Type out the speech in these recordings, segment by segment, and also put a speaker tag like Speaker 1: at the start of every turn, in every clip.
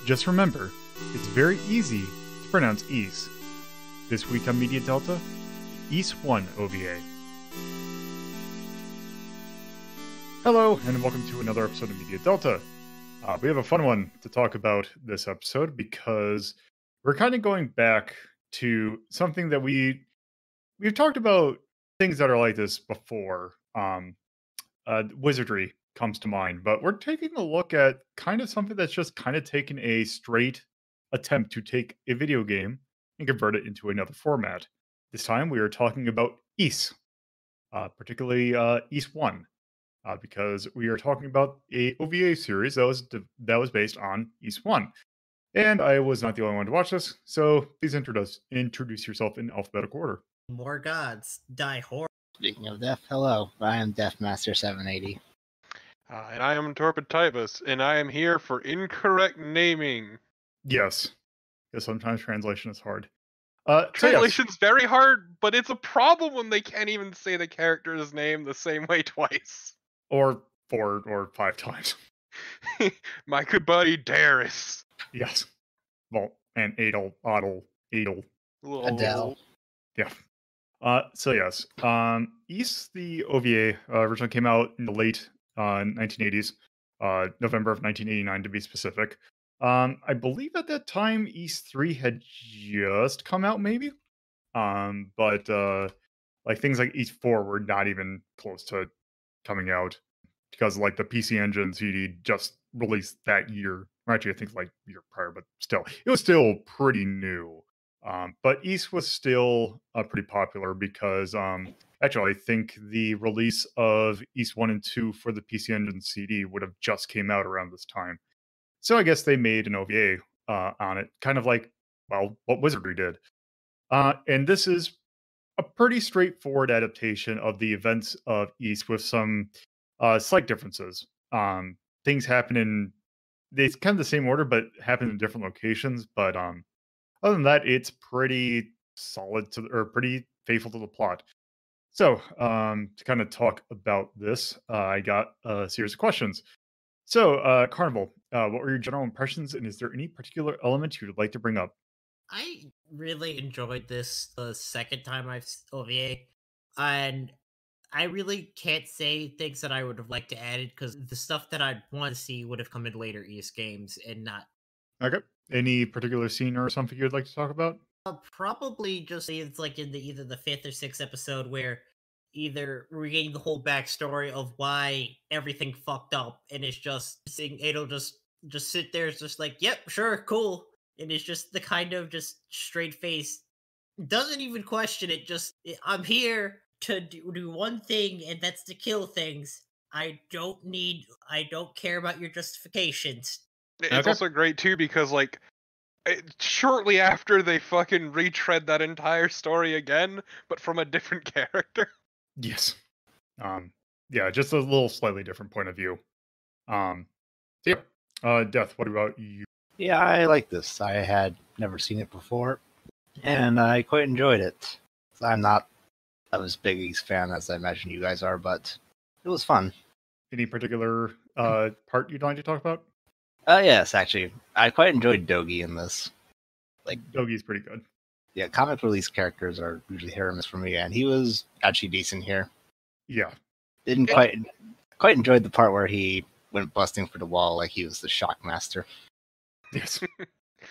Speaker 1: Just remember, it's very easy to pronounce East. This week on Media Delta, East 1 OVA. Hello, and welcome to another episode of Media Delta. We have a fun one to talk about this episode because we're kind of going back to something that we've talked about things that are like this before. Wizardry comes to mind, but we're taking a look at kind of something that's just kind of taken a straight attempt to take a video game and convert it into another format. This time we are talking about Ys, particularly Ys 1. Because we are talking about a OVA series that was based on Ys 1. And I was not the only one to watch this, so please introduce yourself in alphabetical order.
Speaker 2: More gods die horror.
Speaker 3: Speaking of death, hello, I am Deathmaster780.
Speaker 4: And I am Torpid Typus, and I am here for incorrect naming.
Speaker 1: Yes, because sometimes translation is hard.
Speaker 4: Translation's very hard, but it's a problem when they can't even say the character's name the same way twice.
Speaker 1: Or 4 or 5 times.
Speaker 4: My good buddy Darius.
Speaker 1: Yes. Well, and Adel.
Speaker 3: Adele.
Speaker 1: Yeah. So yes. Ys, the OVA, originally came out in the late 1980s, November of 1989 to be specific. I believe at that time Ys 3 had just come out, maybe. But like things like Ys 4 were not even close to coming out because like the PC Engine CD just released that year. Or actually, I think like a year prior, but still, it was still pretty new. But Ys was still pretty popular because actually, I think the release of Ys 1 and 2 for the PC Engine CD would have just came out around this time. So I guess they made an OVA on it, kind of like, well, what Wizardry did. And this is a pretty straightforward adaptation of the events of Ys with some slight differences. Things happen in it's kind of the same order, but happen in different locations. But other than that, it's pretty solid or pretty faithful to the plot. So to kind of talk about this, I got a series of questions. So, Carnival, what were your general impressions, and is there any particular element you'd like to bring up?
Speaker 2: I really enjoyed this the second time I've OVA, and I really can't say things that I would have liked to add it because the stuff that I'd want to see would have come in later Ys games and not.
Speaker 1: Okay. Any particular scene or something you'd like to talk about?
Speaker 2: Probably just it's like in either the 5th or 6th episode where either we're getting the whole backstory of why everything fucked up, and it's just seeing Adel just sit there, it's just like, yep, sure, cool, and it's just the kind of just straight face, doesn't even question it, just I'm here to do one thing, and that's to kill things. I don't care about your justifications.
Speaker 4: It's
Speaker 1: Okay.
Speaker 4: also great too because like shortly after they fucking retread that entire story again, but from a different character.
Speaker 1: Yes. Yeah, just a little slightly different point of view. So yeah. Death, what about you?
Speaker 3: Yeah, I like this. I had never seen it before, and I quite enjoyed it. I'm not as big a fan as I imagine you guys are, but it was fun.
Speaker 1: Any particular part you'd like to talk about?
Speaker 3: Yes, actually, I quite enjoyed Dogi in this.
Speaker 1: Dogi's pretty good.
Speaker 3: Yeah, comic release characters are usually hit or miss for me, and he was actually decent here.
Speaker 1: Yeah.
Speaker 3: Didn't quite enjoyed the part where he went busting for the wall like he was the Shockmaster.
Speaker 1: Yes.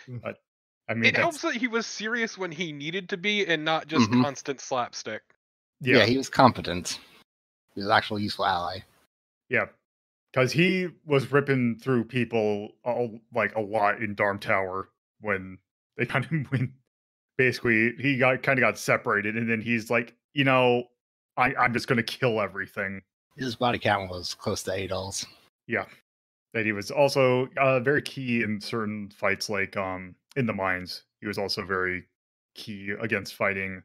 Speaker 1: But I mean,
Speaker 4: It helps that he was serious when he needed to be and not just
Speaker 3: Mhm.
Speaker 4: constant slapstick.
Speaker 3: Yeah, he was competent. He was an actual useful ally.
Speaker 1: Yeah, because he was ripping through people a lot in Darm Tower when they kind of went. Basically, he got separated, and then he's like, I'm just gonna kill everything.
Speaker 3: His body count was close to Adol's.
Speaker 1: Yeah, that he was also very key in certain fights, like in the mines. He was also very key against fighting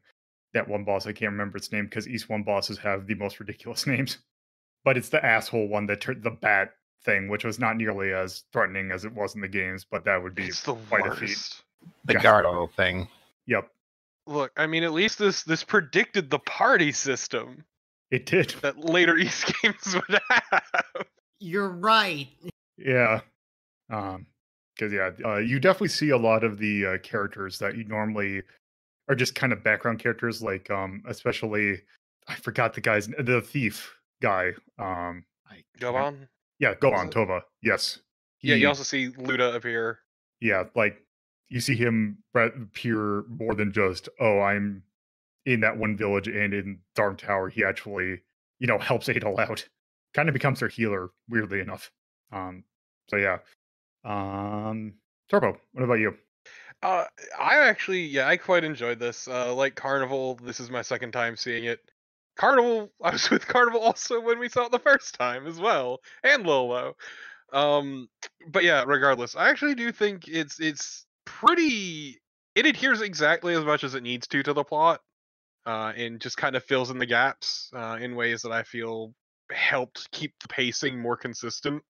Speaker 1: that one boss. I can't remember its name because East 1 bosses have the most ridiculous names. But it's the asshole one that turned the bat thing, which was not nearly as threatening as it was in the games, but that would be
Speaker 4: It's the
Speaker 1: quite a feat.
Speaker 4: worst.
Speaker 3: The
Speaker 1: Yeah.
Speaker 3: Gardo thing.
Speaker 1: Yep,
Speaker 4: Look, I mean, at least this predicted the party system
Speaker 1: it did.
Speaker 4: that later Ys games would have.
Speaker 2: You're right.
Speaker 1: Yeah. Because yeah, you definitely see a lot of the characters that you normally are just kind of background characters, like especially I forgot the thief guy. I
Speaker 4: Go
Speaker 1: can't.
Speaker 4: on.
Speaker 1: Yeah, go
Speaker 4: Is
Speaker 1: on
Speaker 4: it?
Speaker 1: Tova. Yes,
Speaker 4: Yeah, you
Speaker 1: he.
Speaker 4: also see Luda appear.
Speaker 1: Yeah, like you see him appear more than just oh, I'm in that one village and in Dark Tower. He actually helps Adol out. Kind of becomes their healer, weirdly enough. Um, so yeah. Turbo, what about you?
Speaker 4: Uh, I actually, yeah, I quite enjoyed this. Like Carnival, this is my second time seeing it. Carnival, I was with Carnival also when we saw it the first time as well, and Lolo. Um, but yeah, regardless, I actually do think it's pretty. It adheres exactly as much as it needs to the plot, and just kind of fills in the gaps in ways that I feel helped keep the pacing more consistent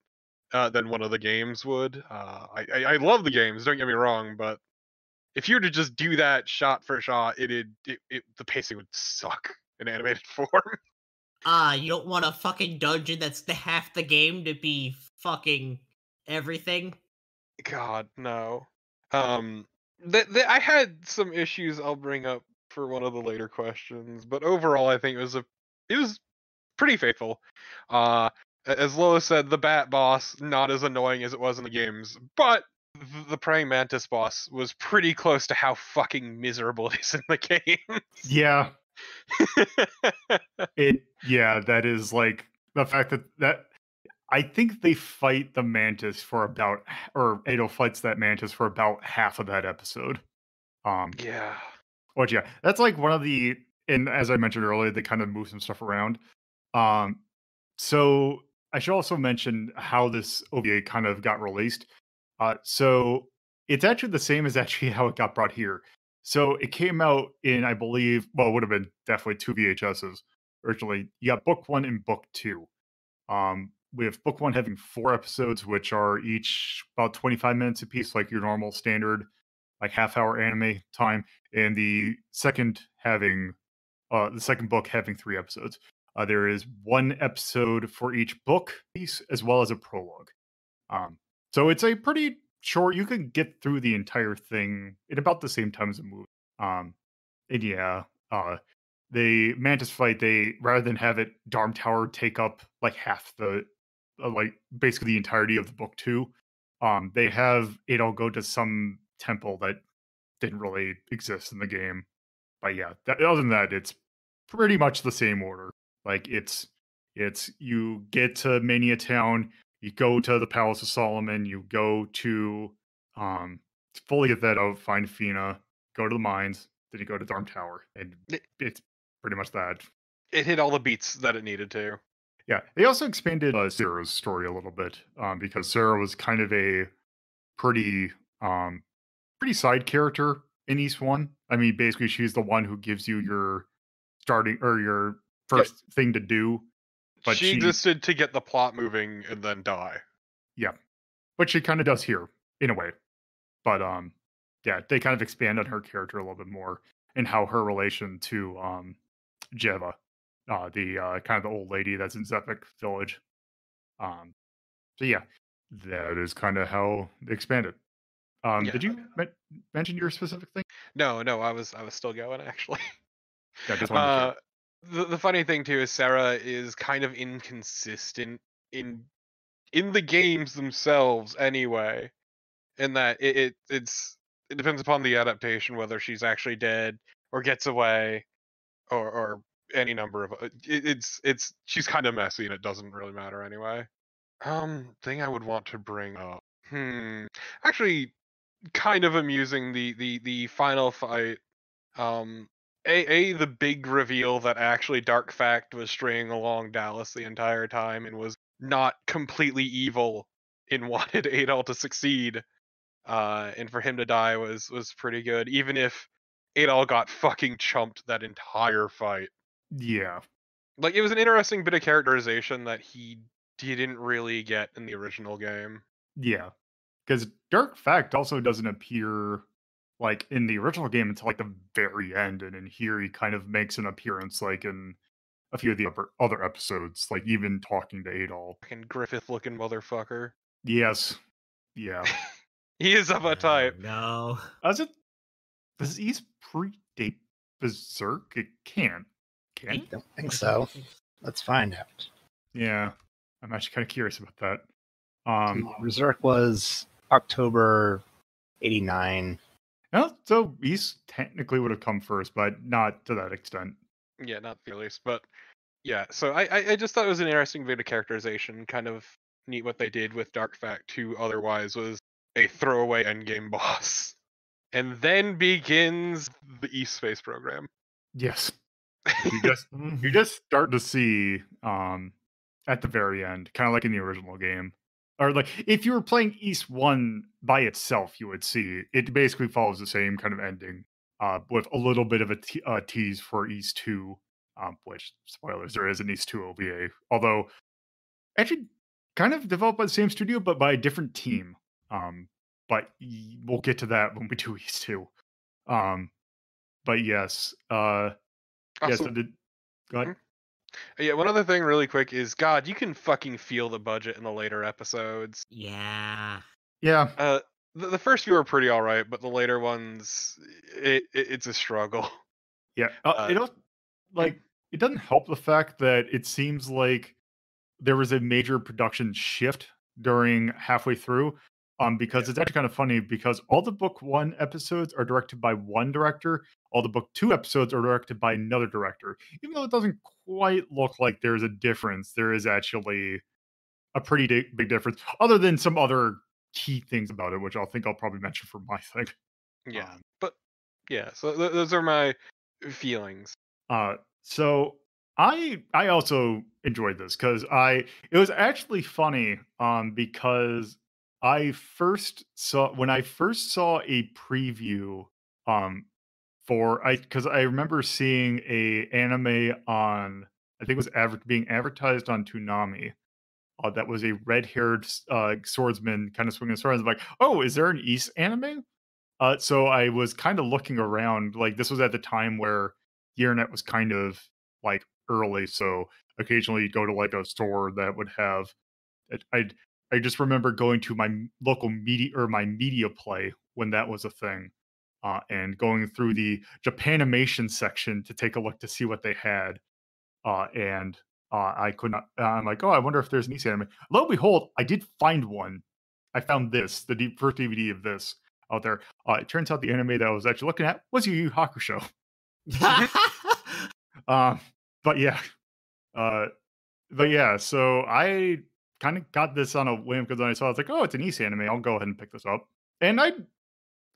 Speaker 4: than one of the games would. I love the games, don't get me wrong, but if you were to just do that shot for shot, the pacing would suck in animated form.
Speaker 2: You don't want a fucking dungeon that's the half the game to be fucking everything?
Speaker 4: God, no. Um, I had some issues I'll bring up for one of the later questions, but overall, I think it was pretty faithful. Uh, as Lois said, the Bat boss not as annoying as it was in the games, but the praying mantis boss was pretty close to how fucking miserable it is in the games.
Speaker 1: Yeah, that is like the fact that I think they fight the mantis for about or Ado fights that mantis for about half of that episode. Um,
Speaker 4: Yeah.
Speaker 1: which yeah, that's like one of the and as I mentioned earlier, they kind of move some stuff around. Um, so I should also mention how this OVA kind of got released. So it's actually the same as actually how it got brought here. So it came out in, I believe, well, it would have been definitely two VHSs originally. You got book one and book two. With book one having four episodes, which are each about 25 minutes apiece, like your normal standard, like half-hour anime time, and the second book having three episodes. There is one episode for each book piece, as well as a prologue. Um, so it's a pretty short. You can get through the entire thing in about the same time as a movie. Um, and yeah, the Mantis fight, they rather than have it Darm Tower take up like half like basically the entirety of the book two, they have it all go to some temple that didn't really exist in the game. But yeah, other than that, it's pretty much the same order. Like it's you get to Mania Town, you go to the Palace of Solomon, you go to um fully get that out, find Feena, go to the mines, then you go to Darm Tower, and
Speaker 4: It,
Speaker 1: it's pretty much that.
Speaker 4: it hit all the beats that it needed to.
Speaker 1: Yeah, they also expanded Sarah's story a little bit because Sarah was kind of a pretty um pretty side character in East One. I mean, basically, she's the one who gives you your starting or your
Speaker 4: Yeah,
Speaker 1: first thing to do. But
Speaker 4: she
Speaker 1: she,
Speaker 4: existed to get the plot moving and then die.
Speaker 1: yeah, but she kind of does here in a way. But yeah, they kind of expand on her character a little bit more and how her relation to Jeva, the kind of the old lady that's in Zephic Village. Um, so yeah, that is kind of how they expanded.
Speaker 4: Yeah.
Speaker 1: Did you mention your specific thing?
Speaker 4: No, no, I was still going actually.
Speaker 1: Yeah, just wanted to make sure.
Speaker 4: Uh, the funny thing too is Sarah is kind of inconsistent in the games themselves anyway. In that it depends upon the adaptation whether she's actually dead or gets away or any number of it's she's kind of messy and it doesn't really matter anyway. Thing I would want to bring up. Actually, kind of amusing the final fight. Um, the big reveal that actually Dark Fact was stringing along Dallas the entire time and was not completely evil and wanted Adol to succeed. And for him to die was pretty good, even if Adol got fucking chumped that entire fight.
Speaker 1: Yeah,
Speaker 4: Like it was an interesting bit of characterization that he didn't really get in the original game.
Speaker 1: yeah. Because Dark Fact also doesn't appear like in the original game until like the very end, and in here he kind of makes an appearance like in a few of the other episodes, like even talking to Adol.
Speaker 4: Fucking Griffith looking motherfucker.
Speaker 1: Yes. Yeah.
Speaker 4: He is of a type.
Speaker 2: No.
Speaker 1: Does it? Does East predate Berserk? It can. Can it?
Speaker 3: Don't think
Speaker 2: I
Speaker 3: so.
Speaker 2: think
Speaker 3: Let's find out.
Speaker 1: Yeah. I'm actually kind of curious about that.
Speaker 3: Berserk was October 89.
Speaker 1: Well, so East technically would have come first, but not to that extent.
Speaker 4: Yeah, not the least, but yeah. So I just thought it was an interesting bit of characterization. Kind of neat what they did with Dark Fact, who otherwise was a throwaway endgame boss. And then begins the East Space program.
Speaker 1: Yes. You just start to see at the very end, kind of like in the original game. Or like if you were playing East 1 by itself, you would see it basically follows the same kind of ending, with a little bit of a tease for East 2, which spoilers, there is an East 2 OVA. Although actually kind of developed by the same studio, but by a different team. But we'll get to that when we do East 2. Um, but yes, yes,
Speaker 4: Also,
Speaker 1: I did. Go ahead.
Speaker 4: yeah, one other thing really quick is God, you can fucking feel the budget in the later episodes.
Speaker 2: Yeah.
Speaker 1: Yeah,
Speaker 4: The first few are pretty alright, but the later ones, it's a struggle.
Speaker 1: yeah.
Speaker 4: Uh,
Speaker 1: It don't like it doesn't help the fact that it seems like there was a major production shift during halfway through. Because
Speaker 4: Yeah.
Speaker 1: it's actually kind of funny because all the book one episodes are directed by one director, all the book two episodes are directed by another director. Even though it doesn't quite look like there's a difference, there is actually a pretty big difference, other than some other key things about it, which I'll probably mention for my thing.
Speaker 4: Yeah,
Speaker 1: Um,
Speaker 4: but yeah, so those are my feelings.
Speaker 1: so I also enjoyed this because I it was actually funny because I first saw a preview um for I because I remember seeing a anime on I think it was being advertised on Toonami. That was a red-haired swordsman kind of swinging a sword. I was like, oh, is there an East anime? So I was kind of looking around. Like this was at the time where the internet was kind of like early, so occasionally you'd go to like a store that would have. I I just remember going to my local media or my media play when that was a thing, and going through the Japanimation section to take a look to see what they had. And I could not. I'm like, oh, I wonder if there's an East anime. Lo and behold, I did find one. I found this, the first DVD of this out there. It turns out the anime that I was actually looking at was Yu Yu Hakusho. Um, but yeah, uh, so I kind of got this on a whim because when I saw it, I was like, oh, it's an East anime. I'll go ahead and pick this up, and I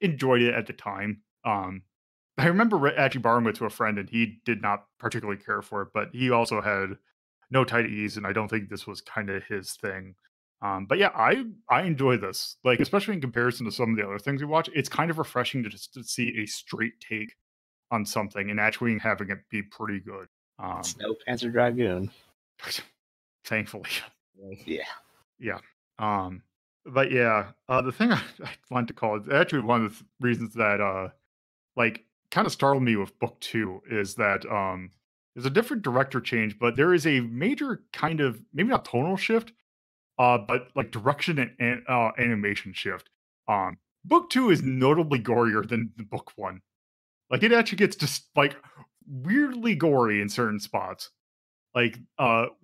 Speaker 1: enjoyed it at the time. I remember actually borrowing it to a friend, and he did not particularly care for it, but he also had no tie to ease, and I don't think this was kind of his thing. But yeah, I enjoy this, like especially in comparison to some of the other things we watch. It's kind of refreshing to just to see a straight take on something and actually having it be pretty good.
Speaker 3: Snow Panzer Dragoon.
Speaker 1: Thankfully,
Speaker 3: Yeah.
Speaker 1: yeah. But yeah, the thing I wanted to call it actually one of the reasons that like kind of startled me with book two is that there's a different director change, but there is a major kind of maybe not tonal shift, but like direction and animation shift. Book two is notably gorier than the book one. Like it actually gets just like weirdly gory in certain spots. Like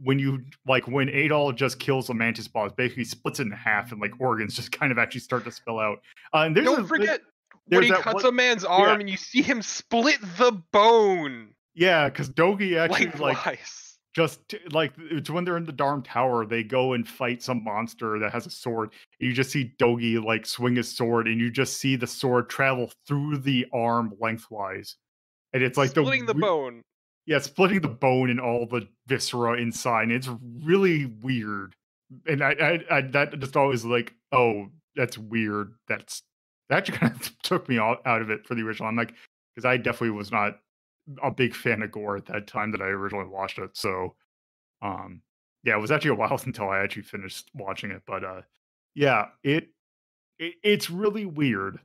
Speaker 1: when you like when Adol just kills a mantis boss, basically splits it in half, and like organs just kind of actually start to spill out. And
Speaker 4: Don't forget when
Speaker 1: there's
Speaker 4: he
Speaker 1: that
Speaker 4: cuts
Speaker 1: one,
Speaker 4: a man's
Speaker 1: yeah,
Speaker 4: arm and you see him split the bone
Speaker 1: yeah, because Dogi actually like
Speaker 4: lengthwise.
Speaker 1: like it's when they're in the Darm Tower, they go and fight some monster that has a sword. And you just see Dogi like swing his sword, and you just see the sword travel through the arm lengthwise, and it's like
Speaker 4: Splitting the bone.
Speaker 1: yeah, splitting the bone and all the viscera inside. And it's really weird, and I that just always like, oh, that's weird. That actually kind of took me out of it for the original. I'm like, because I definitely was not a big fan of gore at that time that I originally watched it. So, um, yeah, it was actually a while until I actually finished watching it. But yeah, it's really weird.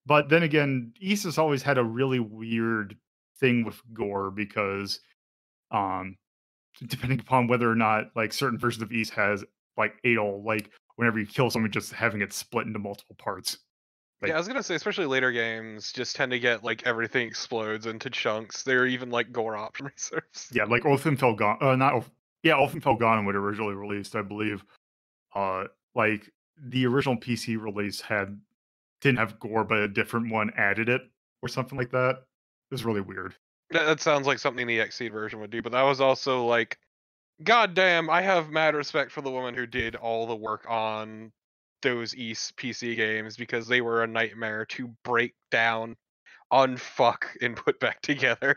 Speaker 1: But then again, East has always had a really weird thing with gore because um depending upon whether or not like certain versions of East has like Adol, like whenever you kill someone, just having it split into multiple parts.
Speaker 4: Yeah, I
Speaker 1: Like,
Speaker 4: was gonna say, especially later games just tend to get like everything explodes into chunks. There are even like gore option reserves.
Speaker 1: yeah, like Ulfenfell Gone, not yeah, Ulfenfell Gone when it originally released, I believe. Like the original PC release didn't have gore, but a different one added it or something like that. It was really weird.
Speaker 4: That sounds like something the Xseed version would do, but that was also like, God damn, I have mad respect for the woman who did all the work on those East PC games because they were a nightmare to break down, unfuck, and put back together.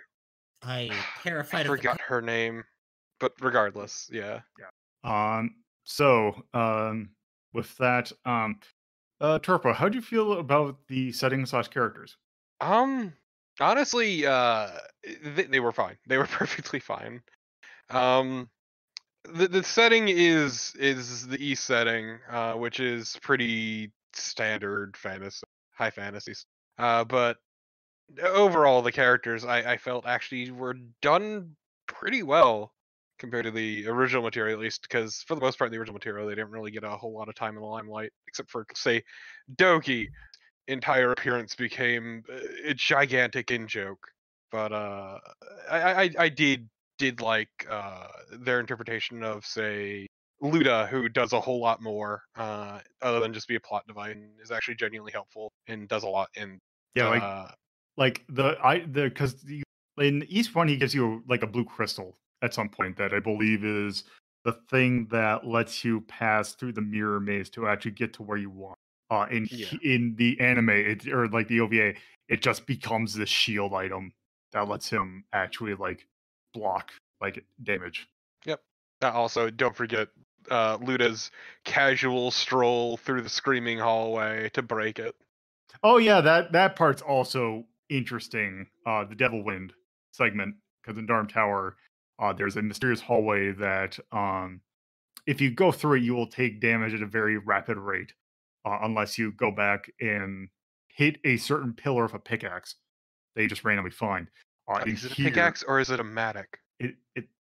Speaker 2: I
Speaker 4: I
Speaker 2: terrified of the
Speaker 4: forgot her name, but regardless, yeah.
Speaker 1: So, with that, Turpa, how do you feel about the setting/characters?
Speaker 4: Um, Honestly, they were fine. They were perfectly fine. Um, the setting is the East setting, which is pretty standard fantasy, high fantasies. But overall, the characters I felt actually were done pretty well compared to the original material, at least, because for the most part, the original material they didn't really get a whole lot of time in the limelight, except for say Doki. Entire appearance became a gigantic in joke. But I did like their interpretation of say Luda, who does a whole lot more other than just be a plot device, and is actually genuinely helpful and does a lot in
Speaker 1: Yeah,
Speaker 4: uh
Speaker 1: like the because in each one he gives you like a blue crystal at some point that I believe is the thing that lets you pass through the mirror maze to actually get to where you want.
Speaker 4: yeah.
Speaker 1: In the anime, or like the OVA, it just becomes this shield item that lets him actually like block like damage.
Speaker 4: Yep. Also, don't forget Luda's casual stroll through the screaming hallway to break it.
Speaker 1: Oh yeah, that part's also interesting. The Devil Wind segment, because in Darm Tower, there's a mysterious hallway that if you go through it, you will take damage at a very rapid rate, unless you go back and hit a certain pillar of a pickaxe that you just randomly find. In
Speaker 4: Is it a
Speaker 1: here,
Speaker 4: pickaxe or is it a matic?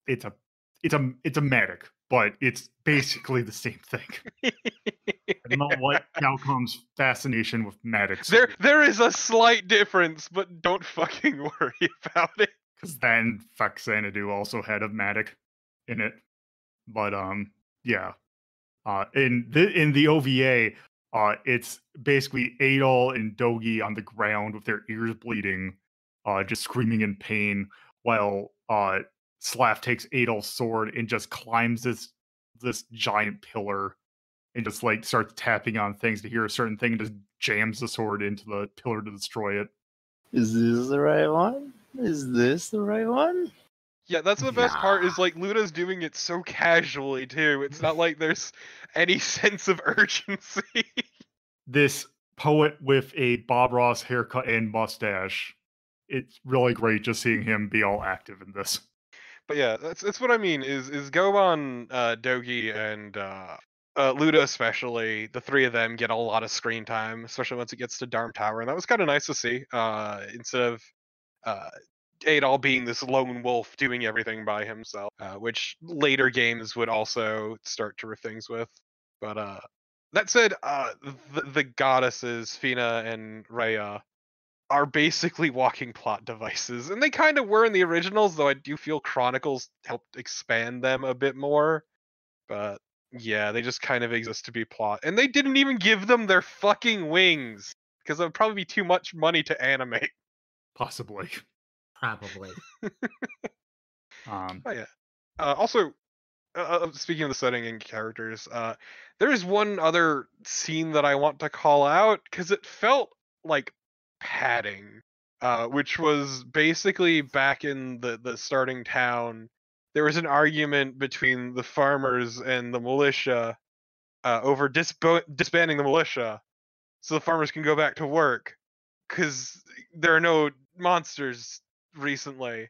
Speaker 1: it's a matic, but it's basically the same thing. I don't know what Calcom's fascination with matics,
Speaker 4: There is a slight difference, but don't fucking worry about it.
Speaker 1: because then Fuck Xanadu also had a matic in it. But yeah. In the OVA, it's basically Adol and Dogi on the ground with their ears bleeding, just screaming in pain, while Slav takes Adol's sword and just climbs this giant pillar and just like starts tapping on things to hear a certain thing and just jams the sword into the pillar to destroy it.
Speaker 3: Is this the right one? Is this the right one?
Speaker 4: Yeah, that's the best part is like Luna's doing it so casually too. It's not like there's any sense of urgency.
Speaker 1: This poet with a Bob Ross haircut and mustache. It's really great just seeing him be all active in this.
Speaker 4: But yeah, that's what I mean. Is Goban, Dogi, and Luda especially, the three of them get a lot of screen time, especially once it gets to Darm Tower, and that was kind of nice to see. Instead of uh, Adol being this lone wolf doing everything by himself, which later games would also start to riff things with. But that said, the goddesses Feena and Rhea are basically walking plot devices, and they kind of were in the originals, though I do feel Chronicles helped expand them a bit more. But yeah, they just kind of exist to be plot, and they didn't even give them their fucking wings because it would probably be too much money to animate.
Speaker 1: Possibly.
Speaker 2: probably.
Speaker 1: Um,
Speaker 4: Oh yeah. Also, speaking of the setting and characters, there is one other scene that I want to call out because it felt like padding, which was basically back in the starting town. There was an argument between the farmers and the militia over disbanding the militia so the farmers can go back to work because there are no monsters recently,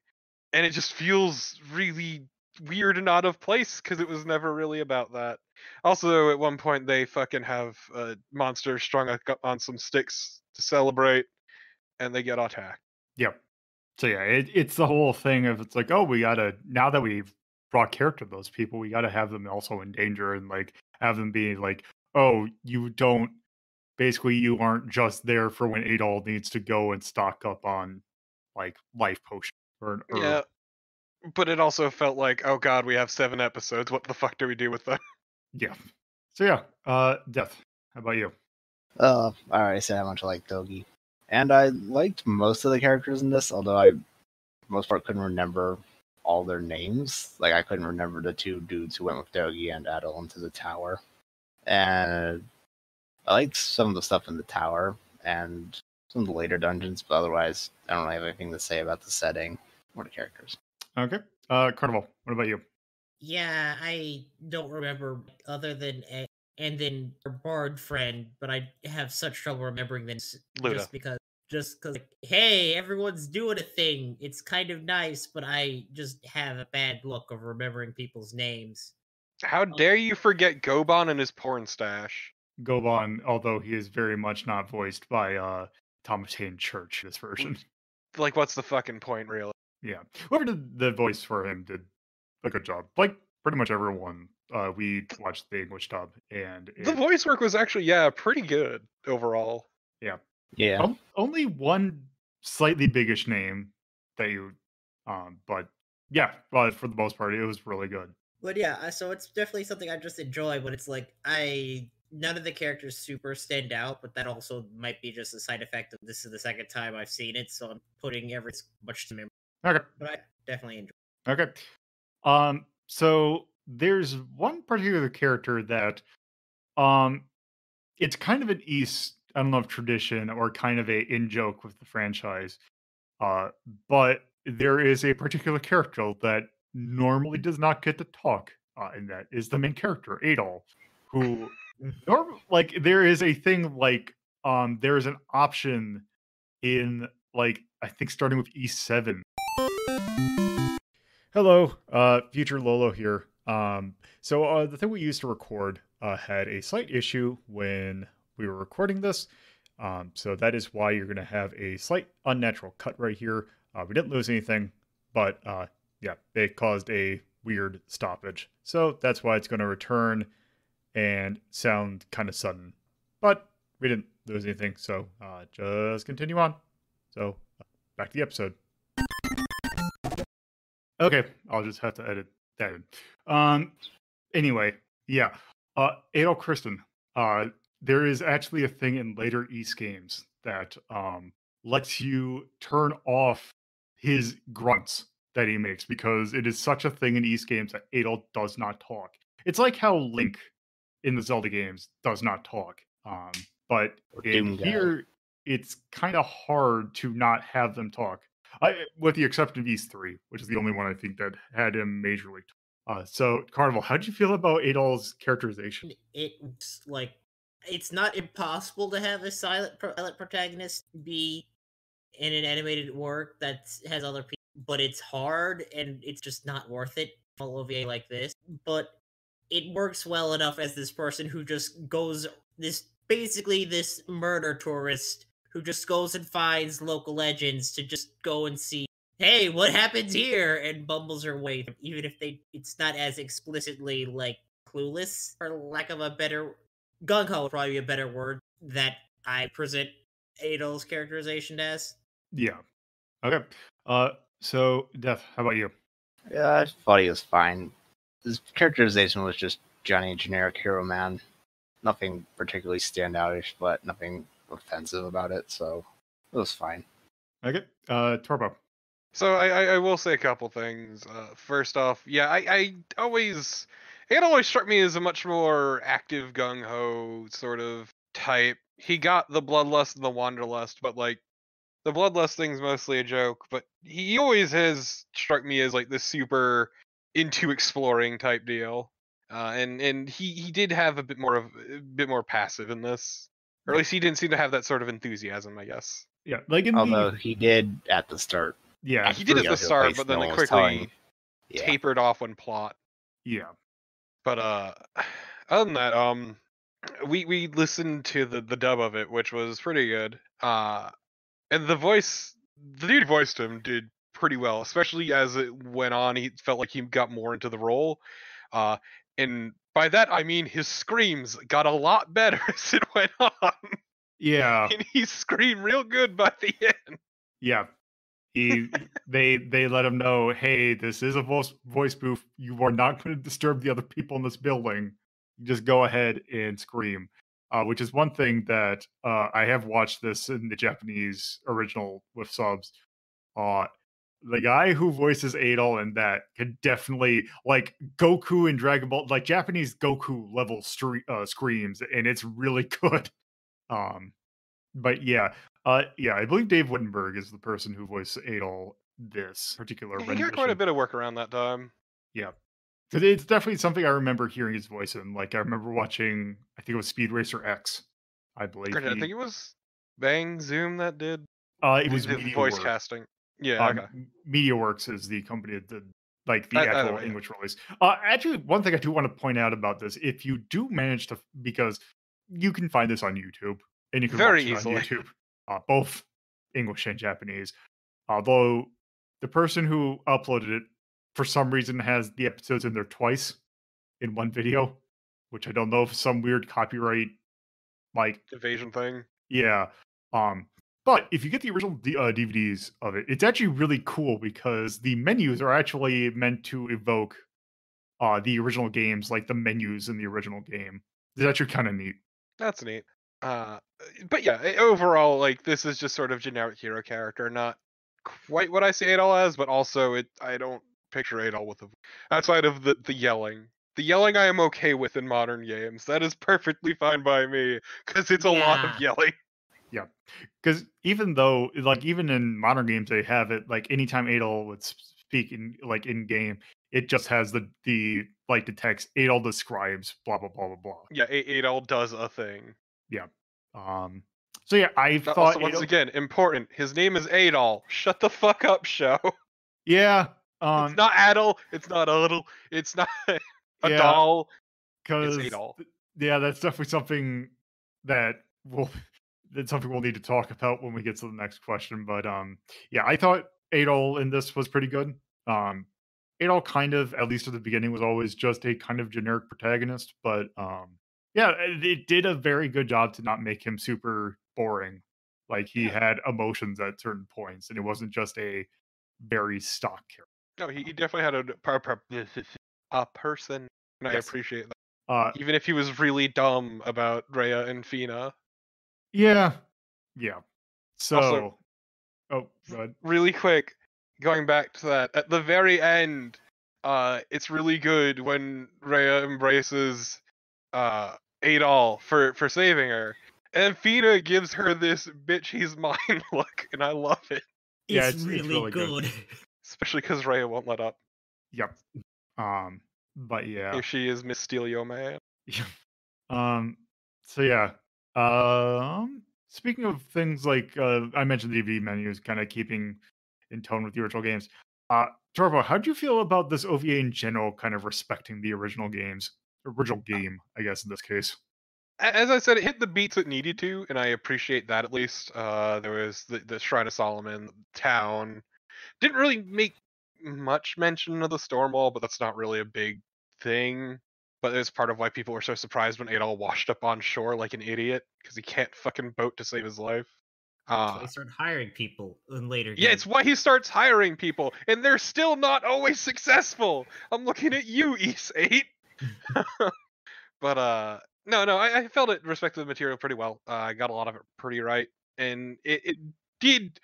Speaker 4: and it just feels really weird and out of place because it was never really about that. Also, at one point they fucking have a monster strung on some sticks to celebrate, and they get attacked.
Speaker 1: yep. So yeah, it's the whole thing of it's like, oh, we gotta now that we've brought character to those people, we gotta have them also in danger and like have them be like, oh, you don't basically you aren't just there for when Adol needs to go and stock up on like life potion or
Speaker 4: Yeah, but it also felt like, oh god, we have 7 episodes. What the fuck do we do with them?
Speaker 1: yeah. So yeah, Death. How about you?
Speaker 3: I already said how much I like Dogi. And I liked most of the characters in this, although I, for the most part, couldn't remember all their names. Like, I couldn't remember the two dudes who went with Dogi and Adol into the tower. And I liked some of the stuff in the tower and some of the later dungeons, but otherwise, I don't really have anything to say about the setting or the characters.
Speaker 1: Okay. Carnival. What about you?
Speaker 2: Yeah, I don't remember other than and then our bard friend, but I have such trouble remembering this
Speaker 4: Luda.
Speaker 2: just because like, hey, everyone's doing a thing. It's kind of nice, but I just have a bad luck of remembering people's names.
Speaker 4: How dare you forget Goban and his porn stash?
Speaker 1: Goban, although he is very much not voiced by Thomas Hayden Church this version.
Speaker 4: Like, what's the fucking point, really?
Speaker 1: Yeah. Whoever did the voice for him did a good job. Like pretty much everyone. We watched the English dub and
Speaker 4: The voice work was actually, yeah, pretty good overall.
Speaker 1: yeah.
Speaker 3: Yeah.
Speaker 1: Only one slightly biggish name that you but yeah, but for the most part it was really good.
Speaker 2: But yeah, so it's definitely something I just enjoy. But it's like none of the characters super stand out, but that also might be just a side effect of this is the second time I've seen it, so I'm putting every much to memory.
Speaker 1: Okay.
Speaker 2: But I definitely enjoy.
Speaker 1: Okay. So there's one particular character that um it's kind of an East, I don't know if tradition or kind of a in joke with the franchise. Uh, but there is a particular character that normally does not get to talk, and that is the main character, Adol, who like there is a thing like there is an option in like I think starting with E7. Hello, future Lolo here. So the thing we used to record had a slight issue when we were recording this. So that is why you're going to have a slight unnatural cut right here. We didn't lose anything, but yeah, it caused a weird stoppage. So that's why it's going to return and sound kind of sudden. But we didn't lose anything, so just continue on. So back to the episode. Okay, I'll just have to edit that in. Anyway, yeah. Adol Kristen. There is actually a thing in later East games that lets you turn off his grunts that he makes because it is such a thing in East games that Adol does not talk. It's like how Link in the Zelda games does not talk. But
Speaker 3: Or
Speaker 1: in
Speaker 3: Doom Guy.
Speaker 1: here, it's kind of hard to not have them talk. With the exception of East 3, which is the only one I think that had him majorly. So, Carnival, how did you feel about Adol's characterization?
Speaker 2: It's like it's not impossible to have a silent protagonist be in an animated work that has other people, but it's hard and it's just not worth it for an OVA like this. But it works well enough as this person who just goes this murder tourist who just goes and finds local legends to just go and see, hey, what happens here, and bumbles her way, even if it's not as explicitly like clueless, for lack of a better, gung ho would probably be a better word that I present Adol's characterization as.
Speaker 1: Yeah. Okay. So, Death, how about you?
Speaker 3: Yeah, I thought he was fine. His characterization was just Johnny generic hero man. Nothing particularly standoutish, but nothing offensive about it, so it was fine.
Speaker 1: Okay. Torbo.
Speaker 4: So I will say a couple things. First off, yeah, I always it always struck me as a much more active gung ho sort of type. He got the bloodlust and the wanderlust, but like the bloodlust thing's mostly a joke. But he always has struck me as like this super into exploring type deal. And he did have a bit more passive in this, or at least he didn't seem to have that sort of enthusiasm, I guess.
Speaker 1: Yeah, like in
Speaker 3: Although
Speaker 1: the
Speaker 3: he did at the start.
Speaker 1: yeah,
Speaker 4: He did at the
Speaker 3: First
Speaker 4: start,
Speaker 3: place,
Speaker 4: but then
Speaker 3: no
Speaker 4: it
Speaker 3: one was
Speaker 4: quickly
Speaker 3: telling- Yeah.
Speaker 4: tapered off when plot.
Speaker 1: yeah,
Speaker 4: But other than that, we listened to the dub of it, which was pretty good. And the dude who voiced him did pretty well, especially as it went on. He felt like he got more into the role. And By that I mean his screams got a lot better as it went on,
Speaker 1: Yeah,
Speaker 4: and he screamed real good by the end.
Speaker 1: yeah. They let him know, hey, this is a voice booth. You are not going to disturb the other people in this building. Just go ahead and scream. Which is one thing that I have watched this in the Japanese original with subs. Uh, the guy who voices Adol in that could definitely like Goku in Dragon Ball, like Japanese Goku level screams, and it's really good. Um, but yeah, I believe Dave Wittenberg is the person who voiced Adol this particular
Speaker 4: He got quite a
Speaker 1: rendition.
Speaker 4: bit of work around that time.
Speaker 1: Yeah, because it's definitely something I remember hearing his voice in. Like I remember watching, I think it was Speed Racer X. I believe
Speaker 4: Granted, I think it was Bang Zoom that did
Speaker 1: it was
Speaker 4: the voice
Speaker 1: MediaWorks.
Speaker 4: casting. Yeah, okay.
Speaker 1: MediaWorks is the company that did like the
Speaker 4: Either
Speaker 1: actual
Speaker 4: way, yeah.
Speaker 1: English release. Actually, one thing I do want to point out about this, if you do manage to, because you can find this on YouTube and you can
Speaker 4: Very
Speaker 1: watch it on
Speaker 4: easily.
Speaker 1: YouTube, both English and Japanese. Although the person who uploaded it, for some reason, has the episodes in there twice in one video, which I don't know if some weird copyright, like,
Speaker 4: Evasion thing.
Speaker 1: yeah. Um, but if you get the original DVDs of it, it's actually really cool because the menus are actually meant to evoke the original games, like the menus in the original game. It's actually kind of neat.
Speaker 4: That's neat. Uh, but yeah, overall, like this is just sort of generic hero character, not quite what I see Adol as, but also I don't picture Adol with outside of the yelling. The yelling I am okay with in modern games. That is perfectly fine by me because it's a lot of
Speaker 2: Yeah.
Speaker 4: yelling.
Speaker 1: Yeah, because even though, like, even in modern games, they have it like anytime Adol would speak in like in game, it just has the like the text Adol describes blah blah blah blah blah.
Speaker 4: Yeah, Adol does a thing.
Speaker 1: Yeah. So yeah, I
Speaker 4: Also,
Speaker 1: thought
Speaker 4: once
Speaker 1: Adol.
Speaker 4: again, important. His name is Adol. Shut the fuck up, show.
Speaker 1: Yeah.
Speaker 4: It's not Adol. It's not Adol. It's not a
Speaker 1: Yeah.
Speaker 4: doll. It's
Speaker 1: Because
Speaker 4: Adol.
Speaker 1: yeah, that's definitely something that we'll that's something we'll need to talk about when we get to the next question. But yeah, I thought Adol in this was pretty good. Um, Adol kind of, at least at the beginning, was always just a kind of generic protagonist, but yeah, it did a very good job to not make him super boring. Like he
Speaker 4: Yeah.
Speaker 1: had emotions at certain points, and it wasn't just a very stock character.
Speaker 4: No, he definitely had a person, and I
Speaker 1: Yes.
Speaker 4: appreciate that.
Speaker 1: Uh,
Speaker 4: Even if he was really dumb about Rhea and Feena.
Speaker 1: yeah, yeah.
Speaker 4: Also,
Speaker 1: So, oh, go ahead.
Speaker 4: really quick, going back to that, at the very end, it's really good when Rhea embraces Adol for saving her. And Feena gives her this bitch he's mine look, and I love it.
Speaker 1: Yeah,
Speaker 2: It's
Speaker 1: it's
Speaker 2: really
Speaker 1: really good.
Speaker 2: good.
Speaker 4: Especially because Rhea won't let up.
Speaker 1: Yep. But yeah.
Speaker 4: Here she is, Miss Steelio Man.
Speaker 1: Um, so yeah. Speaking of things like I mentioned the DVD menus kind of keeping in tone with the original games. Torbo, how do you feel about this OVA in general kind of respecting the original game, I guess in this case?
Speaker 4: As I said, it hit the beats it needed to, and I appreciate that at least. There was the Shrine of Solomon, town. Didn't really make much mention of the storm wall, but that's not really a big thing. But it's part of why people were so surprised when Adol washed up on shore like an idiot because he can't fucking boat to save his life.
Speaker 2: So they start hiring people in later
Speaker 4: Yeah,
Speaker 2: games.
Speaker 4: it's why he starts hiring people, and they're still not always successful. I'm looking at you, East 8. But no, I felt it respected the material pretty well. I got a lot of it pretty right, and it did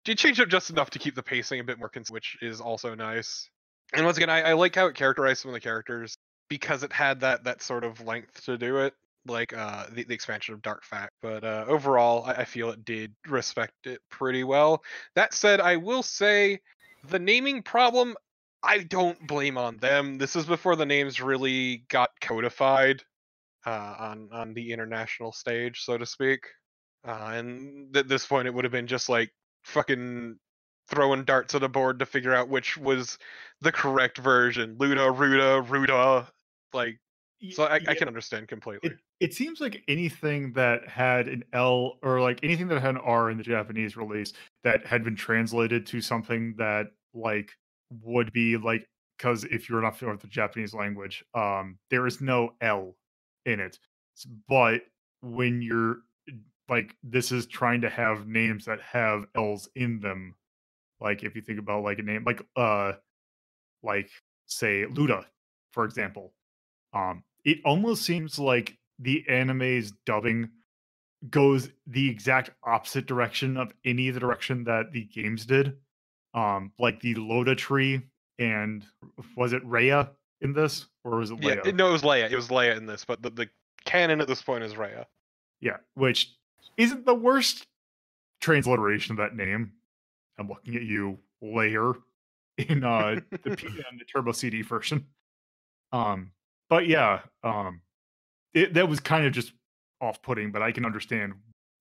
Speaker 4: change up just enough to keep the pacing a bit more consistent, which is also nice. And once again, I like how it characterized some of the characters because it had that sort of length to do it, like the expansion of Dark Fact. But overall, I feel it did respect it pretty well. That said, I will say the naming problem, I don't blame on them. This is before the names really got codified on the international stage, so to speak. And at this point, it would have been just like fucking throwing darts at a board to figure out which was the correct version. Luda, Ruda, Ruda. Like, so I
Speaker 1: Yeah,
Speaker 4: can understand completely.
Speaker 1: it seems like anything that had an L or like anything that had an R in the Japanese release that had been translated to something that like would be like because if you're not familiar with the Japanese language, there is no L in it. But when you're like, this is trying to have names that have L's in them. Like if you think about like a name like say Luda, for example. It almost seems like the anime's dubbing goes the exact opposite direction of any of the direction that the games did. Like the Loda tree and was it Rhea in this or was it
Speaker 4: Yeah,
Speaker 1: Leia?
Speaker 4: no, it was Leia. It was Leia in this, but the canon at this point is Rhea.
Speaker 1: Yeah, which isn't the worst transliteration of that name. I'm looking at you, Layer, in the Turbo CD version. But yeah, that was kind of just off-putting, but I can understand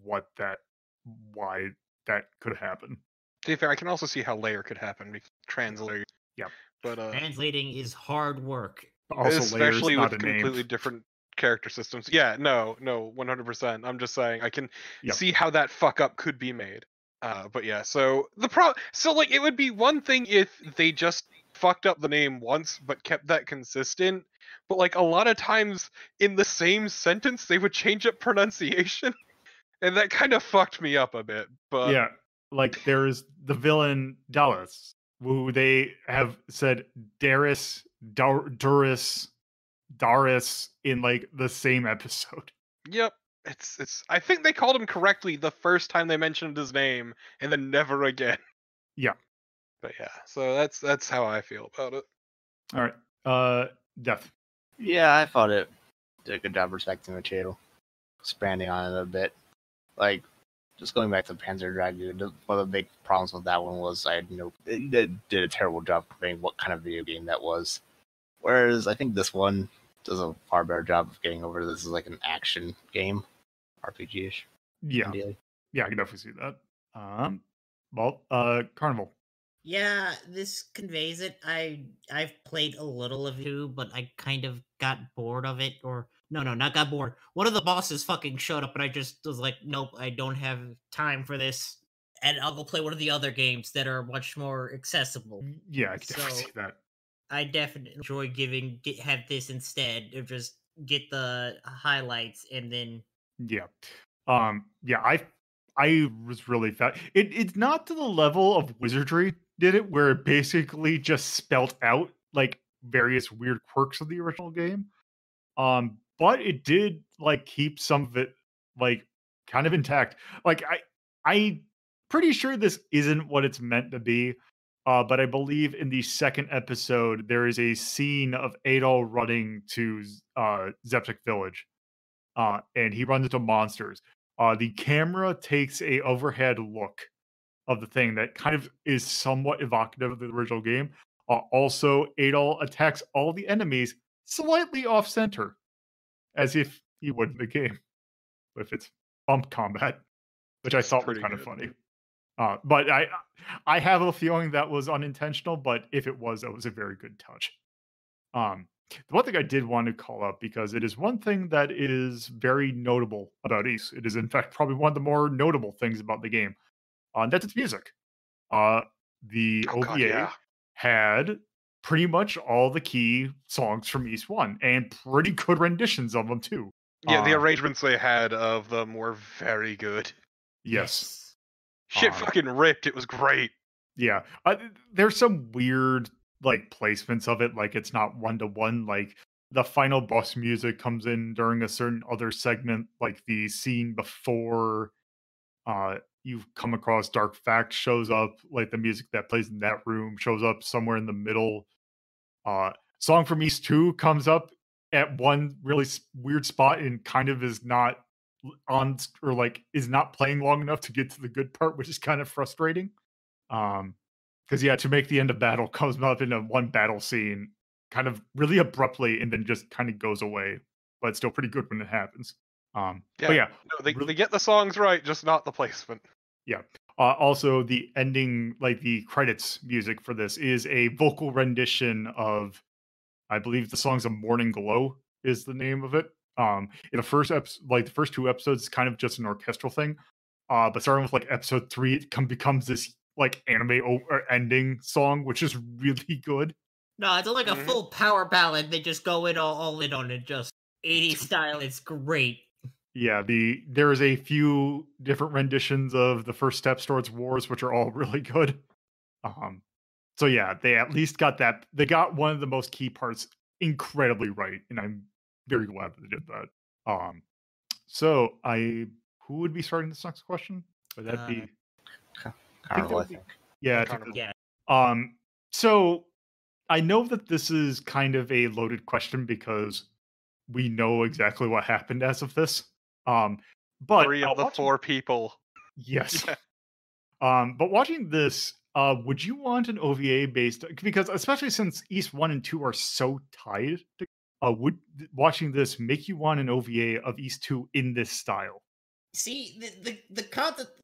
Speaker 1: why that could happen.
Speaker 4: To be fair, I can also see how layer could happen because translator.
Speaker 1: Yeah.
Speaker 4: But
Speaker 2: Translating is hard work.
Speaker 1: Also, Layer is
Speaker 4: especially
Speaker 1: not
Speaker 4: with
Speaker 1: a name.
Speaker 4: completely different character systems. Yeah, no, 100%. I'm just saying I can
Speaker 1: Yep.
Speaker 4: see how that fuck up could be made. But yeah, so like it would be one thing if they just fucked up the name once but kept that consistent. But like a lot of times in the same sentence they would change up pronunciation. And that kind of fucked me up a bit. But
Speaker 1: Yeah, like there's the villain Dallas, who they have said Duris, Daris in like the same episode.
Speaker 4: yep. It's I think they called him correctly the first time they mentioned his name and then never again.
Speaker 1: Yeah.
Speaker 4: But yeah, so that's how I feel about it.
Speaker 1: All right. Death.
Speaker 3: Yeah, I thought it did a good job respecting the title, expanding on it a bit. Like, just going back to Panzer Dragoon, one of the big problems with that one was it did a terrible job conveying what kind of video game that was. Whereas I think this one does a far better job of getting over this as like an action game, RPG-ish.
Speaker 1: Yeah.
Speaker 3: Ideally.
Speaker 1: Yeah, I can definitely see that. Carnival.
Speaker 2: Yeah, this conveys it. I've played a little of it too, but I kind of got bored of it. Or no, not got bored. One of the bosses fucking showed up, and I just was like, nope, I don't have time for this. And I'll go play one of the other games that are much more accessible.
Speaker 1: Yeah, I can definitely see that.
Speaker 2: I definitely enjoy have this instead of just get the highlights and then
Speaker 1: Yeah. Yeah, I was really fat. It's not to the level of Wizardry did it, where it basically just spelt out like various weird quirks of the original game. But it did like keep some of it like kind of intact. Like I pretty sure this isn't what it's meant to be. But I believe in the second episode there is a scene of Adol running to Zeptic Village. And he runs into monsters. The camera takes a overhead look of the thing that kind of is somewhat evocative of the original game. Also, Adol attacks all the enemies slightly off center, as if he would in the game, with its bump combat, which I
Speaker 4: It's
Speaker 1: thought was
Speaker 4: pretty
Speaker 1: kind of
Speaker 4: good.
Speaker 1: funny. But I have a feeling that was unintentional. But if it was, that was a very good touch. The one thing I did want to call out, because it is one thing that is very notable about Ace. It is, in fact, probably one of the more notable things about the game. That's its music. The
Speaker 4: Oh
Speaker 1: OVA
Speaker 4: god, yeah.
Speaker 1: had pretty much all the key songs from East 1 and pretty good renditions of them, too.
Speaker 4: Yeah, the arrangements they had of them were very good.
Speaker 1: Yes.
Speaker 4: Shit fucking ripped. It was great.
Speaker 1: Yeah. There's some weird like placements of it, like it's not one to one. Like the final boss music comes in during a certain other segment, like the scene before you've come across Dark Fact shows up, like the music that plays in that room shows up somewhere in the middle. Song from East 2 comes up at one really weird spot and kind of is not on or like is not playing long enough to get to the good part, which is kind of frustrating. Because yeah, to make the end of battle comes up in a one battle scene, kind of really abruptly, and then just kind of goes away. But it's still pretty good when it happens. But yeah,
Speaker 4: no, they get the songs right, just not the placement.
Speaker 1: yeah. Also, the ending, like the credits music for this, is a vocal rendition of, I believe, the songs of Morning Glow is the name of it. In the first like the first two episodes, it's kind of just an orchestral thing. But starting with like episode 3, it becomes this like anime ending song, which is really good.
Speaker 2: No, it's like a
Speaker 4: Mhm.
Speaker 2: full power ballad. They just go in all in on it, just 80s style. It's great.
Speaker 1: Yeah, there is a few different renditions of the first steps towards wars, which are all really good. Um, so yeah, they at least got that. They got one of the most key parts incredibly right, and I'm very glad that they did that. Um, so who would be starting this next question? Would that
Speaker 2: Uh,
Speaker 1: be? I think that
Speaker 3: Carnival, I
Speaker 1: would be.
Speaker 3: think.
Speaker 1: Yeah,
Speaker 4: Yeah,
Speaker 1: I think
Speaker 4: Carnival.
Speaker 2: yeah.
Speaker 1: So I know that this is kind of a loaded question because we know exactly what happened as of this. Um, but
Speaker 4: 3 of the
Speaker 1: watching,
Speaker 4: 4 people.
Speaker 1: yes.
Speaker 4: Yeah.
Speaker 1: But watching this, would you want an OVA based because especially since East 1 and 2 are so tied to, would watching this make you want an OVA of East 2 in this style?
Speaker 2: See, the concept,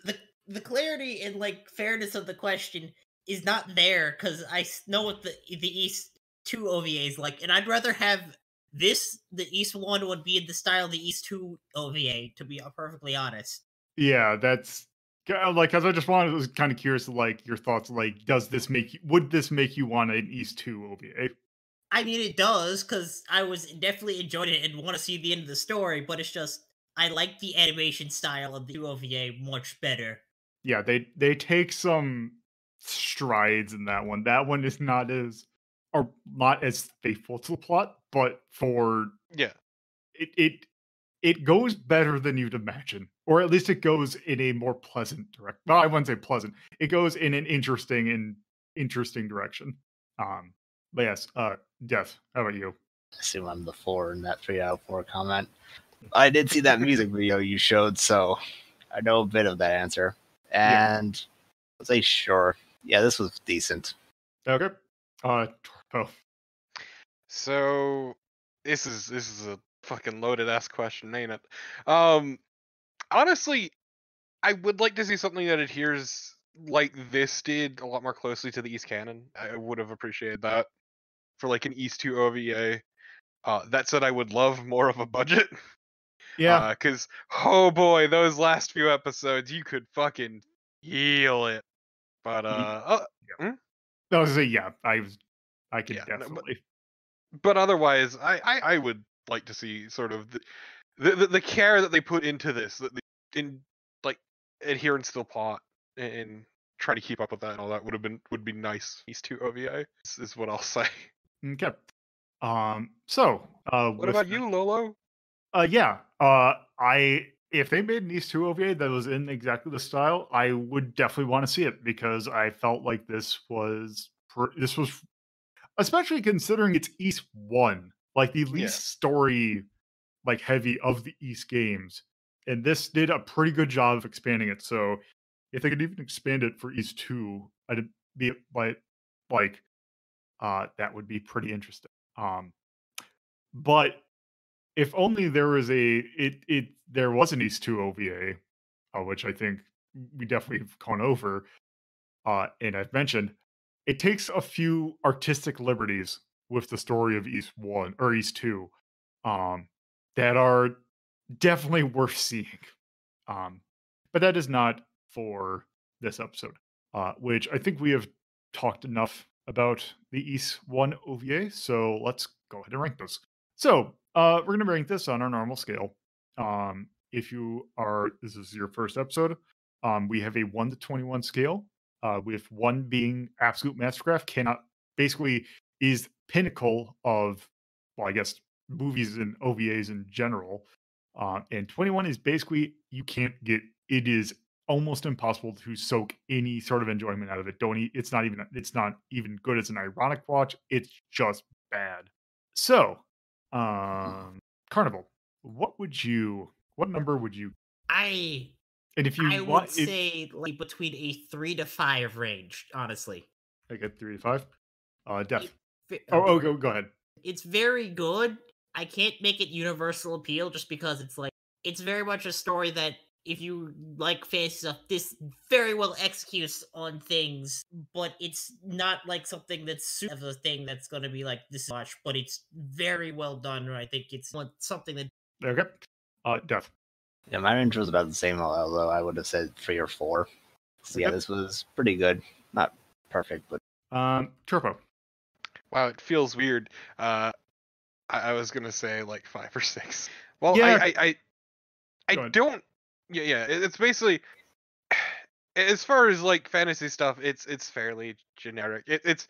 Speaker 2: the the clarity and like fairness of the question is not there because know what the East Two OVA is like, and I'd rather have the East One would be in the style of the East Two OVA, to be perfectly honest.
Speaker 1: Yeah, that's like because I just wanted was kind of curious, like your thoughts. Like, would this make you want an East 2 OVA?
Speaker 2: I mean, it does because I was definitely enjoying it and want to see the end of the story, but it's just I like the animation style of the two OVA much better.
Speaker 1: Yeah, they take some strides in that one. That one is not as faithful to the plot, but for
Speaker 4: Yeah.
Speaker 1: it it goes better than you'd imagine, or at least it goes in a more pleasant direct. Well, I wouldn't say pleasant. It goes in an interesting direction. Um, but yes, Death. How about you?
Speaker 3: I assume I'm the 4 in that 3 out of 4 comment. I did see that music video you showed, so I know a bit of that answer.
Speaker 1: Yeah.
Speaker 3: And I'll say sure. Yeah, this was decent.
Speaker 1: Okay. Torpo.
Speaker 4: So this is a fucking loaded ass question, ain't it? Honestly, I would like to see something that adheres like this did a lot more closely to the East canon. I would have appreciated that for like an East 2 OVA. That said, I would love more of a budget.
Speaker 1: Yeah.
Speaker 4: Cause oh boy, those last few episodes, you could fucking heal it. But
Speaker 1: Yeah.
Speaker 4: hmm?
Speaker 1: I was gonna say yeah. I could
Speaker 4: Yeah, no,
Speaker 1: definitely.
Speaker 4: but otherwise, I would like to see sort of the care that they put into this, in like adherence to the plot and try to keep up with that and all that would be nice. These two OVA is what I'll say.
Speaker 1: Okay. So
Speaker 4: What
Speaker 1: with
Speaker 4: about you, Lolo?
Speaker 1: yeah. I if they made an East 2 OVA that was in exactly the style, I would definitely want to see it because I felt like this was especially considering it's East 1, like the
Speaker 4: Yeah,
Speaker 1: least story like heavy of the East games. And this did a pretty good job of expanding it. So if they could even expand it for East 2, I'd be like that would be pretty interesting. But if only there was there was an East 2 OVA, which I think we definitely have gone over, and I've mentioned, it takes a few artistic liberties with the story of East 1 or East 2, um, that are definitely worth seeing. Um, but that is not for this episode, which I think we have talked enough about the East 1 OVA. So let's go ahead and rank those. So we're going to rank this on our normal scale. This is your first episode, we have a 1 to 21 scale, with 1 being absolute mastercraft, cannot basically is pinnacle of, well, I guess movies and OVAs in general. And 21 is basically you can't get it is almost impossible to soak any sort of enjoyment out of it. It's not even good as an ironic watch. It's just bad. So, um Carnival, what number would you
Speaker 2: I
Speaker 1: and if you
Speaker 2: I would
Speaker 1: want it
Speaker 2: say like between a 3 to 5 range, honestly.
Speaker 1: I get 3 to 5.
Speaker 2: It,
Speaker 1: Death.
Speaker 2: okay.
Speaker 1: Go ahead.
Speaker 2: It's very good. I can't make it universal appeal just because it's like it's very much a story that if you like fantasy stuff, this very well executes on things, but it's not like something that's super of a thing that's going to be like this much. But it's very well done. I think it's something that
Speaker 1: Okay. Death.
Speaker 3: Yeah, my range was about the same, although I would have said 3 or 4. So yeah,
Speaker 1: Okay.
Speaker 3: this was pretty good. Not perfect, but
Speaker 1: Turbo.
Speaker 4: Wow, it feels weird. I was gonna say like 5 or 6. Well,
Speaker 1: Yeah,
Speaker 4: I
Speaker 1: go ahead.
Speaker 4: don't. Yeah. It's basically as far as like fantasy stuff, it's fairly generic. It's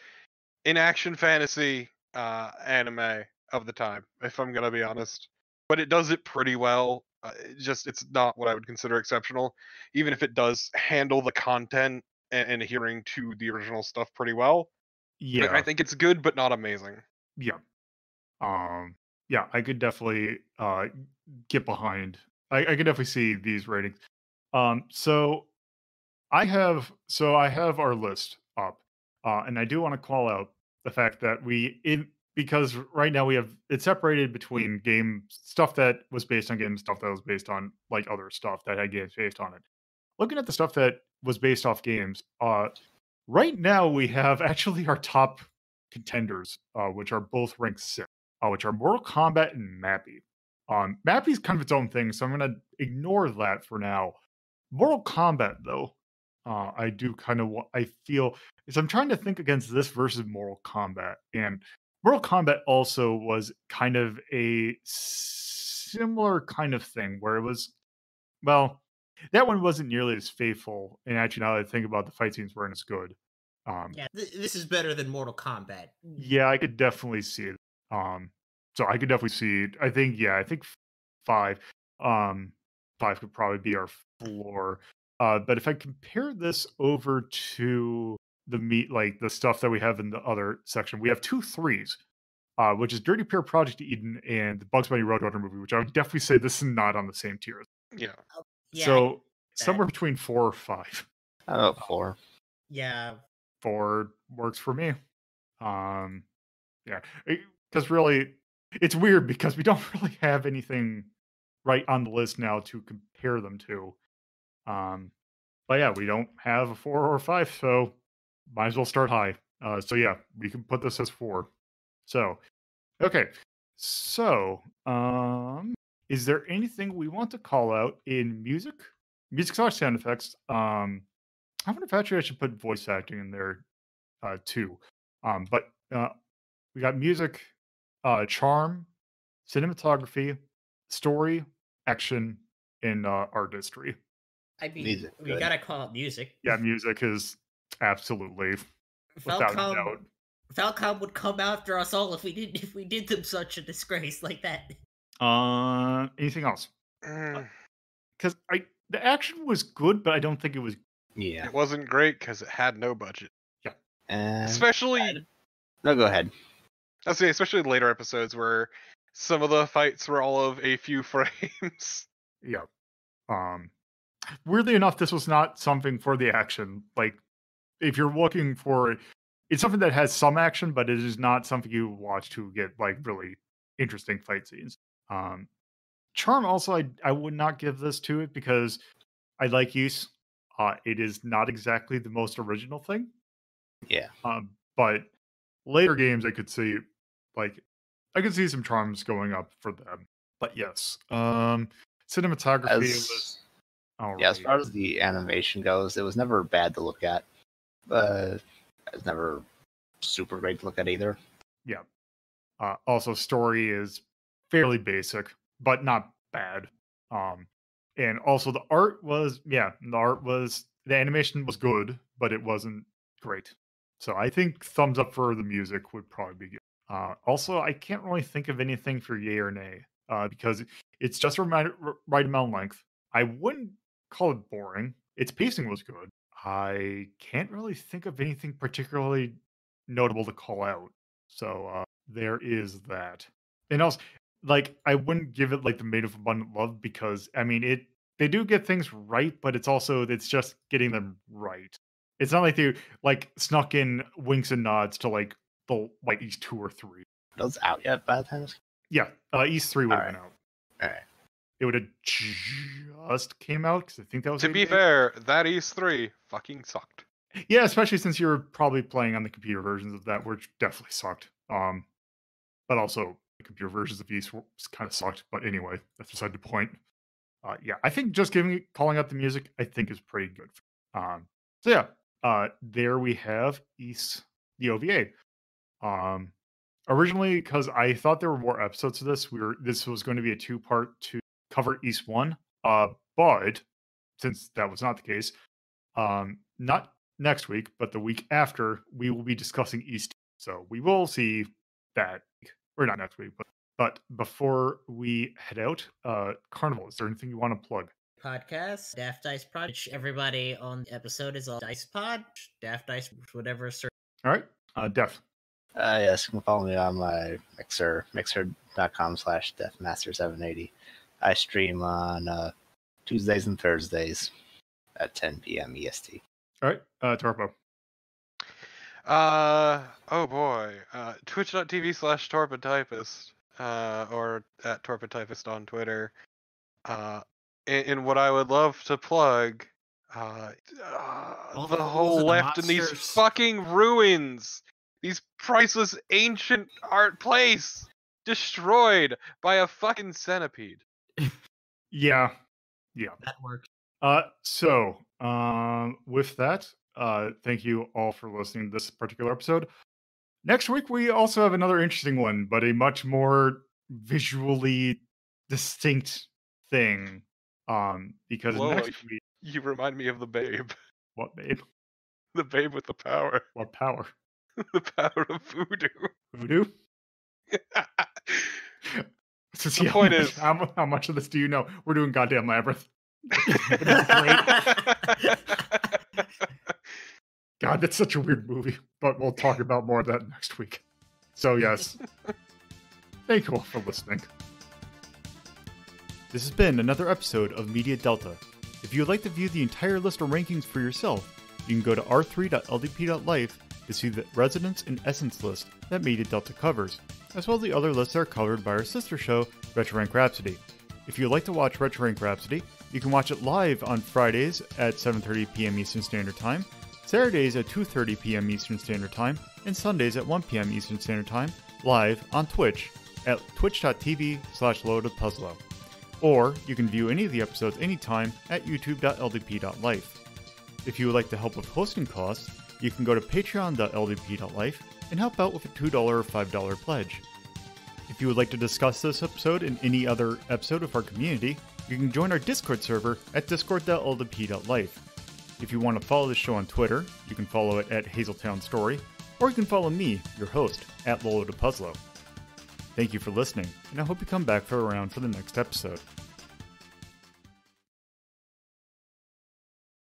Speaker 4: an action fantasy anime of the time, if I'm gonna be honest. But it does it pretty well. It's not what I would consider exceptional, even if it does handle the content and adhering to the original stuff pretty well. I
Speaker 1: Yeah,
Speaker 4: think it's good, but not amazing.
Speaker 1: yeah. Um, yeah, I could definitely get behind. I could definitely see these ratings. So I have our list up, and I do want to call out the fact that because right now we have it separated between game stuff that was based on games, stuff that was based on like other stuff that had games based on it. Looking at the stuff that was based off games, right now we have actually our top contenders, which are both ranked 6, which are Mortal Kombat and Mappy. Mappy's kind of its own thing, so I'm gonna ignore that for now. Mortal Kombat, though, I do kind of I feel is I'm trying to think against this versus Mortal Kombat, and Mortal Kombat also was kind of a similar kind of thing where it was well, that one wasn't nearly as faithful, and actually, now that I think about the fight scenes weren't as good. Um,
Speaker 2: Yeah, this is better than Mortal Kombat.
Speaker 1: yeah, I could definitely see it. Um, so I could definitely see it. I think 5, um, 5 could probably be our floor. But if I compare this over to the meat, like the stuff that we have in the other section, we have 2 threes, which is Dirty Pure Project Eden and the Bugs Bunny Roadrunner movie, which I would definitely say this is not on the same tier.
Speaker 4: Yeah.
Speaker 2: Oh, yeah, I get
Speaker 1: So
Speaker 2: that.
Speaker 1: somewhere between 4 or 5.
Speaker 3: Oh, 4.
Speaker 2: Yeah,
Speaker 1: 4 works for me. Um, yeah, because really, it's weird because we don't really have anything right on the list now to compare them to. Um, but yeah, we don't have a 4 or a 5, so might as well start high. So yeah, we can put this as 4. So okay, so is there anything we want to call out in music? Music sound effects. I wonder if actually I should put voice acting in there too. But we got music, charm, cinematography, story, action, and artistry.
Speaker 2: I mean,
Speaker 3: Music,
Speaker 2: we
Speaker 3: good.
Speaker 2: gotta call it music.
Speaker 1: Yeah, music is absolutely without a
Speaker 2: Falcom,
Speaker 1: doubt.
Speaker 2: Falcom would come after us all if we did them such a disgrace like that.
Speaker 1: Anything else?
Speaker 4: Mm,
Speaker 1: Because I the action was good, but I don't think it was.
Speaker 3: Yeah.
Speaker 4: it wasn't great because it had no budget.
Speaker 1: Yeah,
Speaker 3: And
Speaker 4: Especially,
Speaker 3: no, go ahead.
Speaker 4: I'll say, especially later episodes where some of the fights were all of a few frames.
Speaker 1: yeah. Um, Weirdly enough, this was not something for the action. Like, if you're looking for, it's something that has some action, but it is not something you watch to get like really interesting fight scenes. Um, Charm also, I would not give this to it because I like use. It is not exactly the most original thing.
Speaker 3: Yeah.
Speaker 1: But later games, I could see like I could see some charms going up for them. But yes, cinematography was
Speaker 3: As
Speaker 1: all
Speaker 3: yeah, as
Speaker 1: right.
Speaker 3: far as the animation goes, it was never bad to look at, but it's never super great to look at either.
Speaker 1: Yeah. Also, story is fairly basic, but not bad. Um, and also the animation was good, but it wasn't great. So I think thumbs up for the music would probably be good. Also, I can't really think of anything for yay or nay because it's just a right amount of length. I wouldn't call it boring. Its pacing was good. I can't really think of anything particularly notable to call out. So there is that. And also, like, I wouldn't give it like the Made of Abundant Love because I mean they do get things right, but it's just getting them right. It's not like they like snuck in winks and nods to like the like East 2 or 3.
Speaker 3: Those out yet by the time this?
Speaker 1: Yeah, East 3 would
Speaker 3: All
Speaker 1: have
Speaker 3: right.
Speaker 1: been out.
Speaker 3: All right.
Speaker 1: It would have just came out because I think that was
Speaker 4: To be
Speaker 1: 88.
Speaker 4: fair, that East 3 fucking sucked.
Speaker 1: Yeah, especially since you're probably playing on the computer versions of that, which definitely sucked. But also the computer versions of East kind of sucked. But anyway, that's beside the point. Yeah, I think just calling out the music, I think is pretty good. So yeah, there we have East the OVA. Originally, because I thought there were more episodes of this, this was going to be a two-part to cover East 1. But since that was not the case, not next week, but the week after, we will be discussing East. So we will see that, or not next week, but before we head out, Carnival, is there anything you want to plug?
Speaker 2: Podcast, Daft Dice Pod, which everybody on the episode is all Dice Pod, Daft Dice, whatever.
Speaker 1: All right, Def.
Speaker 3: Yes, you can follow me on my Mixer, mixer.com/deathmaster780. I stream on Tuesdays and Thursdays at 10 p.m. EST.
Speaker 1: All right, Torpo.
Speaker 4: Oh boy. Twitch.tv/torpidtypist, or at torpidtypist on Twitter. And what I would love to plug, the whole left in these fucking ruins. These priceless ancient art place destroyed by a fucking centipede.
Speaker 1: Yeah.
Speaker 2: That worked.
Speaker 1: So, with that, thank you all for listening to this particular episode. Next week, we also have another interesting one, but a much more visually distinct thing. Because
Speaker 4: Whoa,
Speaker 1: next week...
Speaker 4: You remind me of the babe.
Speaker 1: What babe?
Speaker 4: The babe with the power.
Speaker 1: What power?
Speaker 4: The power of voodoo.
Speaker 1: Voodoo? So see,
Speaker 4: The point is...
Speaker 1: how much of this do you know? We're doing goddamn Labyrinth. God, that's such a weird movie. But we'll talk about more of that next week. So yes, thank you all for listening. This has been another episode of Media Delta. If you would like to view the entire list of rankings for yourself, you can go to r3.ldp.life to see the Residence and Essence list that Media Delta covers, as well as the other lists that are covered by our sister show, Retro Rank Rhapsody. If you would like to watch Retro Rank Rhapsody, you can watch it live on Fridays at 7:30 p.m. Eastern Standard Time, Saturdays at 2:30 p.m. Eastern Standard Time, and Sundays at 1 p.m. Eastern Standard Time, live on Twitch at twitch.tv/loadedpuzzlo. Or you can view any of the episodes anytime at youtube.ldp.life. If you would like to help with hosting costs, you can go to patreon.ldp.life and help out with a $2 or $5 pledge. If you would like to discuss this episode and any other episode of our community, you can join our Discord server at discord.ldp.life. If you want to follow the show on Twitter, you can follow it at Hazeltown Story, or you can follow me, your host, at LoloDePuzzlo. Thank you for listening, and I hope you come back for the next episode.